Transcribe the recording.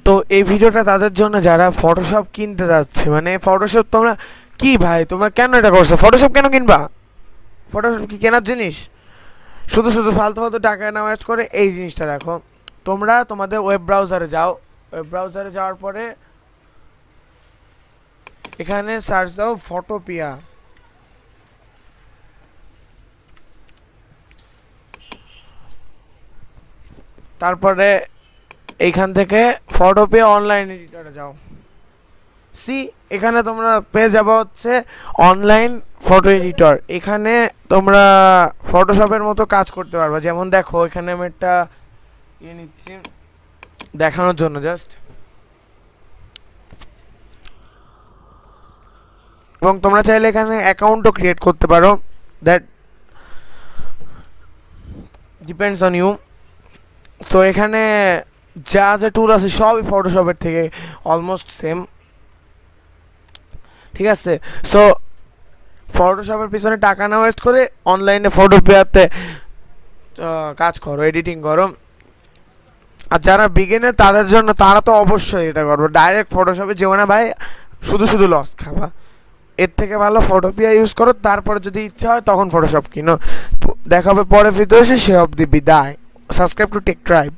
তো এই ভিডিওটা তাদের জন্য যারা ফটোশপ কিনতে যাচ্ছে, মানে ফটোশপ তোমরা কি ভাই, তোমরা কেন এটা করছো? ফটোশপ কেন কিনবা? ফটোশপ কি কেনার জিনিস? শুধু শুধু ফালতু ফালতু টাকা ইনভেস্ট করে এই জিনিসটা দেখো। তোমরা তোমাদের ওয়েব ব্রাউজারে যাও, ওয়েব ব্রাউজারে যাওয়ার পরে এখানে সার্চ দাও ফটোপিয়া। তারপরে এইখান থেকে ফটোপিয়া অনলাইন এডিটরে যাও। সি, এখানে তোমরা পেয়ে যাবো হচ্ছে অনলাইন ফটো এডিটর। এখানে তোমরা ফটোশপের মতো কাজ করতে পারবে। যেমন দেখো, এখানে আমি একটা ইয়ে নিচ্ছি দেখানোর জন্য জাস্ট, এবং তোমরা চাইলে এখানে অ্যাকাউন্টও ক্রিয়েট করতে পারো, দ্যাট ডিপেন্ডস অন ইউ। তো এখানে যা যা টুল আছে সবই ফটোশপের থেকে অলমোস্ট সেম, ঠিক আছে? সো ফটোশপের পিছনে টাকা না ওয়েস্ট করে অনলাইনে ফটোপিয়াতে কাজ করো, এডিটিং করো। আর যারা বিগিনার তাদের জন্য, তারা তো অবশ্যই এটা করবো। ডাইরেক্ট ফটোশপে যেও না ভাই, শুধু শুধু লস খাবা। এর থেকে ভালো ফটোপিয়া ইউজ করো, তারপরে যদি ইচ্ছা হয় তখন ফটোশপ কিনো। দেখা হবে পরে ভিডিও, সে অবধি বিদায়। Subscribe to Tech tribe.